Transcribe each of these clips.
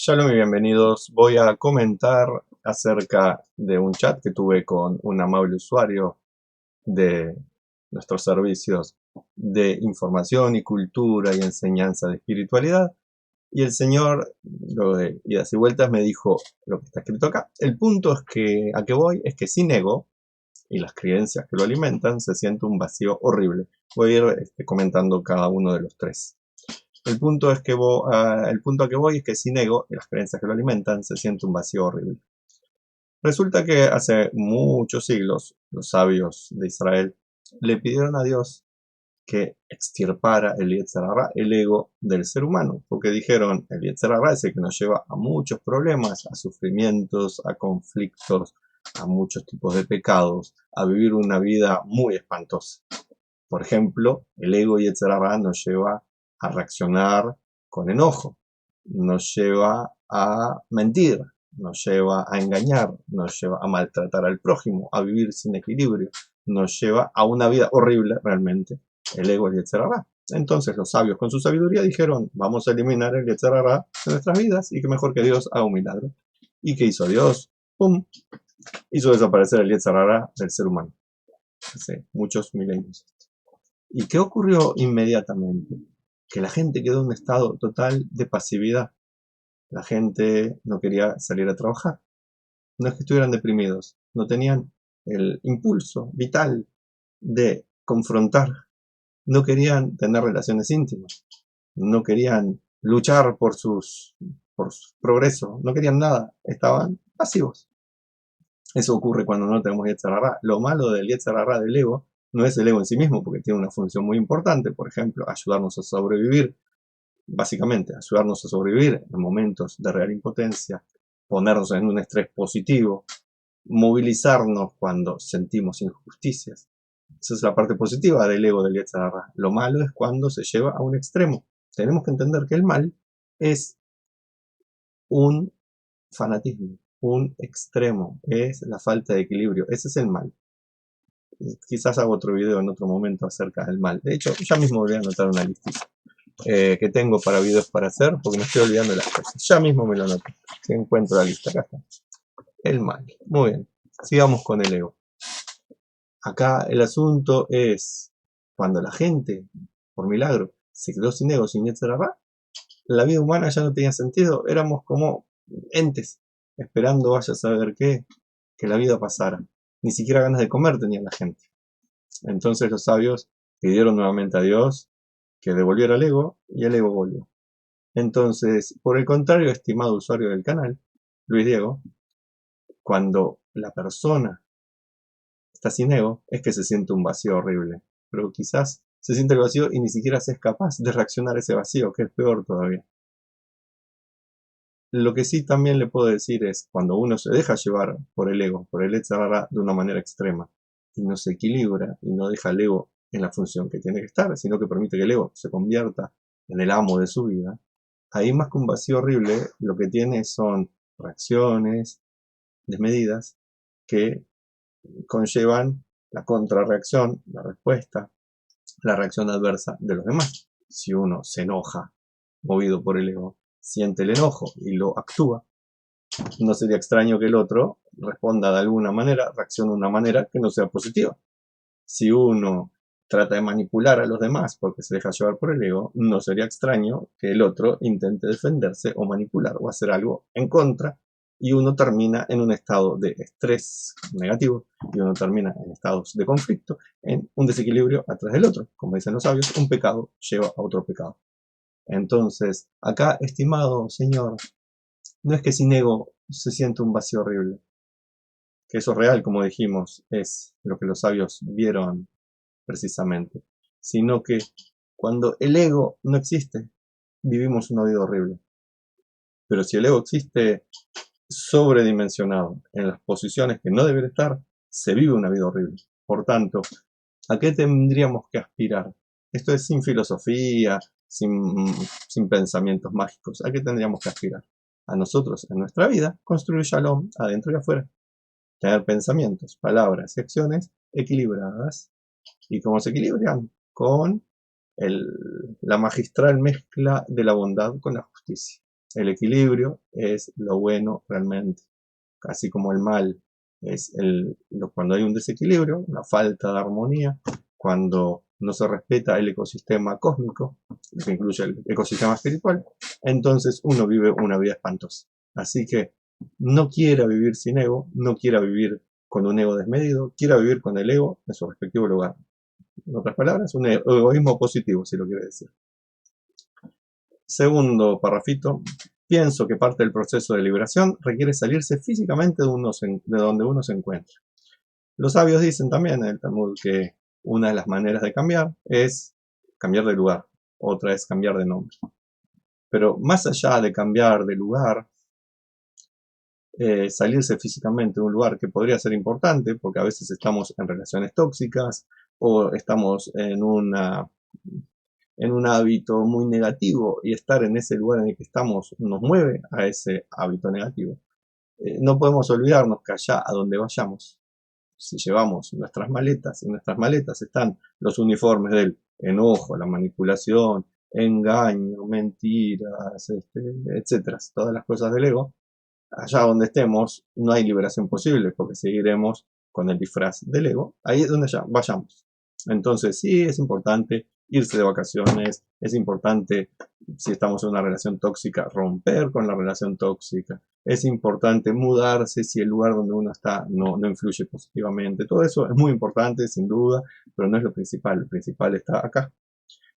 Shalom y bienvenidos. Voy a comentar acerca de un chat que tuve con un amable usuario de nuestros servicios de información y cultura y enseñanza de espiritualidad. Y el señor, luego de idas y vueltas, me dijo lo que está escrito acá. El punto es que a qué voy es que sin ego y las creencias que lo alimentan se siente un vacío horrible. Voy a ir comentando cada uno de los tres. El punto a que voy es que sin ego y las creencias que lo alimentan se siente un vacío horrible. Resulta que hace muchos siglos los sabios de Israel le pidieron a Dios que extirpara el Yetzer Hara, el ego del ser humano, porque dijeron el Yetzer Hara es el que nos lleva a muchos problemas, a sufrimientos, a conflictos, a muchos tipos de pecados, a vivir una vida muy espantosa. Por ejemplo, el ego Yetzer Hara nos lleva a reaccionar con enojo, nos lleva a mentir, nos lleva a engañar, nos lleva a maltratar al prójimo, a vivir sin equilibrio, nos lleva a una vida horrible realmente, el ego Yetzer Hara. Entonces los sabios con su sabiduría dijeron, vamos a eliminar el Yetzer Hara de nuestras vidas y que mejor que Dios haga un milagro. ¿Y qué hizo Dios? ¡Pum! Hizo desaparecer el Yetzer Hara del ser humano hace muchos milenios. ¿Y qué ocurrió inmediatamente? Que la gente quedó en un estado total de pasividad. La gente no quería salir a trabajar. No es que estuvieran deprimidos, no tenían el impulso vital de confrontar. No querían tener relaciones íntimas. No querían luchar por su progreso. No querían nada. Estaban pasivos. Eso ocurre cuando no tenemos Yetzer Hara. Lo malo del Yetzer Hara del ego no es el ego en sí mismo, porque tiene una función muy importante, por ejemplo, ayudarnos a sobrevivir, básicamente, ayudarnos a sobrevivir en momentos de real impotencia, ponernos en un estrés positivo, movilizarnos cuando sentimos injusticias. Esa es la parte positiva del ego del Yetzer Hara. Lo malo es cuando se lleva a un extremo. Tenemos que entender que el mal es un fanatismo, un extremo, es la falta de equilibrio. Ese es el mal. Quizás hago otro video en otro momento acerca del mal. De hecho, ya mismo voy a anotar una listita que tengo para videos para hacer, porque me estoy olvidando de las cosas. Ya mismo me lo anoto. Si encuentro la lista, acá está. El mal. Muy bien. Sigamos con el ego. Acá el asunto es, cuando la gente, por milagro, se quedó sin ego, sin Yetzer Hara, la vida humana ya no tenía sentido. Éramos como entes, esperando vaya a saber qué, que la vida pasara. Ni siquiera ganas de comer tenía la gente. Entonces los sabios pidieron nuevamente a Dios que devolviera el ego y el ego volvió. Entonces, por el contrario, estimado usuario del canal, Luis Diego, cuando la persona está sin ego, es que se siente un vacío horrible. Pero quizás se siente el vacío y ni siquiera se es capaz de reaccionar a ese vacío, que es peor todavía. Lo que sí también le puedo decir es, cuando uno se deja llevar por el ego, por el Yetzer Hara de una manera extrema, y no se equilibra, y no deja el ego en la función que tiene que estar, sino que permite que el ego se convierta en el amo de su vida, ahí más que un vacío horrible, lo que tiene son reacciones desmedidas que conllevan la contrarreacción, la respuesta, la reacción adversa de los demás. Si uno se enoja, movido por el ego, siente el enojo y lo actúa, no sería extraño que el otro responda de alguna manera, reaccione de una manera que no sea positiva. Si uno trata de manipular a los demás porque se deja llevar por el ego, no sería extraño que el otro intente defenderse o manipular o hacer algo en contra y uno termina en un estado de estrés negativo y uno termina en estados de conflicto, en un desequilibrio atrás del otro. Como dicen los sabios, un pecado lleva a otro pecado. Entonces, acá, estimado señor, no es que sin ego se siente un vacío horrible, que eso es real, como dijimos, es lo que los sabios vieron precisamente, sino que cuando el ego no existe, vivimos una vida horrible. Pero si el ego existe sobredimensionado en las posiciones que no deben estar, se vive una vida horrible. Por tanto, ¿a qué tendríamos que aspirar? Esto es sin filosofía, sin pensamientos mágicos. ¿A qué tendríamos que aspirar? A nosotros, en nuestra vida, construir shalom adentro y afuera. Tener pensamientos, palabras y acciones equilibradas. ¿Y cómo se equilibran? Con la magistral mezcla de la bondad con la justicia. El equilibrio es lo bueno realmente, así como el mal es cuando hay un desequilibrio, una falta de armonía, cuando no se respeta el ecosistema cósmico, que incluye el ecosistema espiritual, entonces uno vive una vida espantosa. Así que no quiera vivir sin ego, no quiera vivir con un ego desmedido, quiera vivir con el ego en su respectivo lugar. En otras palabras, un egoísmo positivo, si lo quiere decir. Segundo parrafito, pienso que parte del proceso de liberación requiere salirse físicamente de donde uno se encuentra. Los sabios dicen también en el Talmud que una de las maneras de cambiar es cambiar de lugar, otra es cambiar de nombre. Pero más allá de cambiar de lugar, salirse físicamente de un lugar que podría ser importante, porque a veces estamos en relaciones tóxicas o estamos en un hábito muy negativo y estar en ese lugar en el que estamos nos mueve a ese hábito negativo. No podemos olvidarnos que allá a donde vayamos, si llevamos nuestras maletas, y en nuestras maletas están los uniformes del enojo, la manipulación, engaño, mentiras, etcétera, todas las cosas del ego, allá donde estemos no hay liberación posible porque seguiremos con el disfraz del ego, ahí es donde ya vayamos. Entonces sí, es importante irse de vacaciones, es importante, si estamos en una relación tóxica, romper con la relación tóxica, es importante mudarse si el lugar donde uno está no influye positivamente. Todo eso es muy importante, sin duda, pero no es lo principal está acá,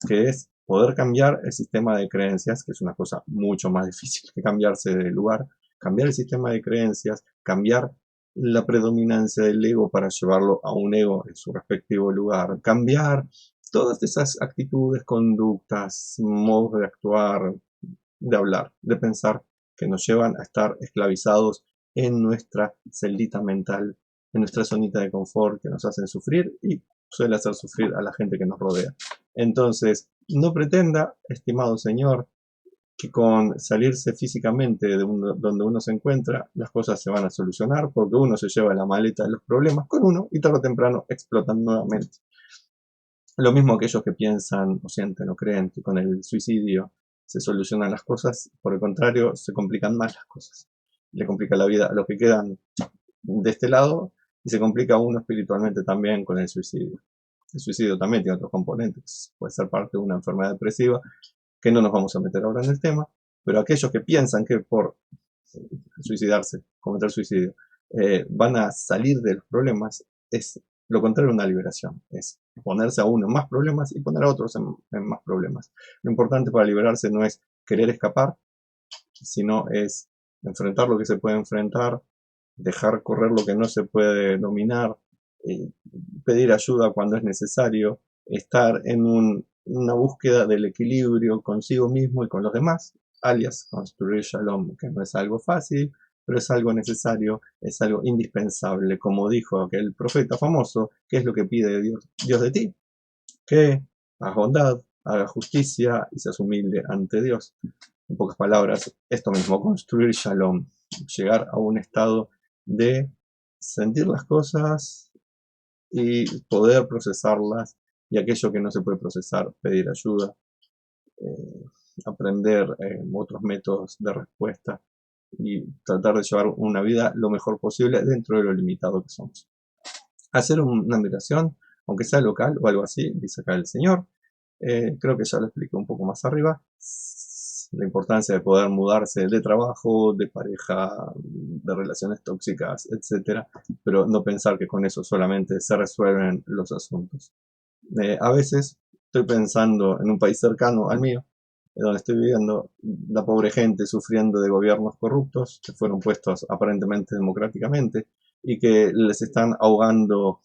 que es poder cambiar el sistema de creencias, que es una cosa mucho más difícil que cambiarse de lugar, cambiar el sistema de creencias, cambiar la predominancia del ego para llevarlo a un ego en su respectivo lugar, cambiar todas esas actitudes, conductas, modos de actuar, de hablar, de pensar, que nos llevan a estar esclavizados en nuestra celdita mental, en nuestra zonita de confort, que nos hacen sufrir y suele hacer sufrir a la gente que nos rodea. Entonces, no pretenda, estimado señor, que con salirse físicamente de donde uno se encuentra, las cosas se van a solucionar, porque uno se lleva la maleta de los problemas con uno y tarde o temprano explotan nuevamente. Lo mismo aquellos que piensan o sienten o creen que con el suicidio se solucionan las cosas, por el contrario, se complican más las cosas. Le complica la vida a los que quedan de este lado y se complica a uno espiritualmente también con el suicidio. El suicidio también tiene otros componentes, puede ser parte de una enfermedad depresiva, que no nos vamos a meter ahora en el tema, pero aquellos que piensan que por suicidarse, cometer suicidio, van a salir de los problemas, es lo contrario a una liberación, es ponerse a uno en más problemas y poner a otros en más problemas. Lo importante para liberarse no es querer escapar, sino es enfrentar lo que se puede enfrentar, dejar correr lo que no se puede dominar, pedir ayuda cuando es necesario, estar en una búsqueda del equilibrio consigo mismo y con los demás, alias construir Shalom, que no es algo fácil, pero es algo necesario, es algo indispensable. Como dijo aquel profeta famoso, ¿qué es lo que pide Dios de ti? Que hagas bondad, hagas justicia y seas humilde ante Dios. En pocas palabras, esto mismo, construir Shalom, llegar a un estado de sentir las cosas y poder procesarlas, y aquello que no se puede procesar, pedir ayuda, aprender otros métodos de respuesta y tratar de llevar una vida lo mejor posible dentro de lo limitado que somos. Hacer una meditación, aunque sea local o algo así, dice acá el Señor. Creo que ya lo expliqué un poco más arriba. La importancia de poder mudarse de trabajo, de pareja, de relaciones tóxicas, etcétera, pero no pensar que con eso solamente se resuelven los asuntos. A veces estoy pensando en un país cercano al mío, donde estoy viviendo, la pobre gente sufriendo de gobiernos corruptos que fueron puestos aparentemente democráticamente y que les están ahogando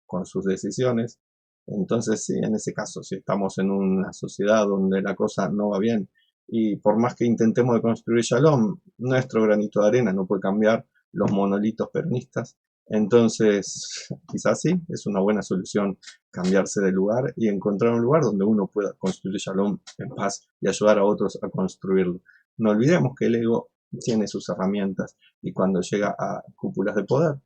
con sus decisiones. Entonces, sí, en ese caso, si estamos en una sociedad donde la cosa no va bien y por más que intentemos de construir Shalom, nuestro granito de arena no puede cambiar los monolitos peronistas. Entonces, quizás sí, es una buena solución cambiarse de lugar y encontrar un lugar donde uno pueda construir Shalom en paz y ayudar a otros a construirlo. No olvidemos que el ego tiene sus herramientas y cuando llega a cúpulas de poder,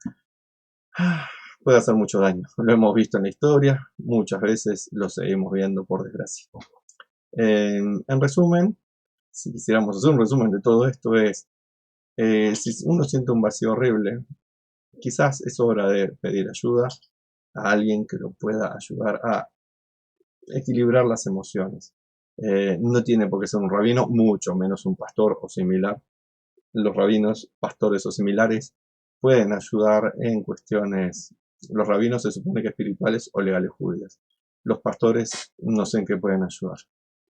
puede hacer mucho daño. Lo hemos visto en la historia, muchas veces lo seguimos viendo por desgracia. En resumen, si quisiéramos hacer un resumen de todo esto, es, si uno siente un vacío horrible, quizás es hora de pedir ayuda a alguien que lo pueda ayudar a equilibrar las emociones. No tiene por qué ser un rabino, mucho menos un pastor o similar. Los rabinos, pastores o similares pueden ayudar en cuestiones. Los rabinos se supone que espirituales o legales judías. Los pastores no sé en qué pueden ayudar.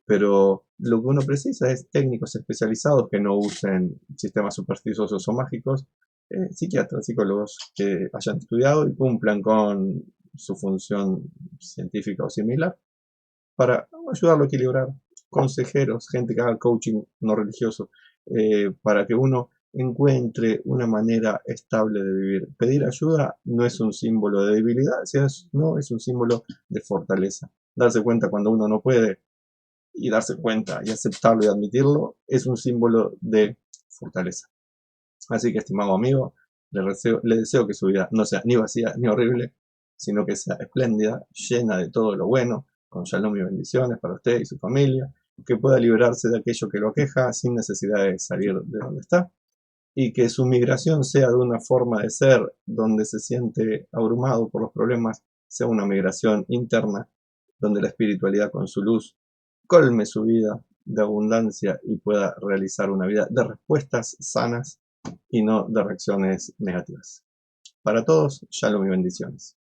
Pero lo que uno precisa es técnicos especializados que no usen sistemas supersticiosos o mágicos, psiquiatras, psicólogos que hayan estudiado y cumplan con su función científica o similar para ayudarlo a equilibrar. Consejeros, gente que haga coaching no religioso, para que uno encuentre una manera estable de vivir. Pedir ayuda no es un símbolo de debilidad, no es un símbolo de fortaleza. Darse cuenta cuando uno no puede y darse cuenta y aceptarlo y admitirlo es un símbolo de fortaleza. Así que, estimado amigo, le deseo que su vida no sea ni vacía ni horrible, sino que sea espléndida, llena de todo lo bueno, con shalom y bendiciones para usted y su familia, que pueda liberarse de aquello que lo aqueja sin necesidad de salir de donde está, y que su migración sea de una forma de ser donde se siente abrumado por los problemas, sea una migración interna, donde la espiritualidad con su luz colme su vida de abundancia y pueda realizar una vida de respuestas sanas y no de reacciones negativas. Para todos, shalom y bendiciones.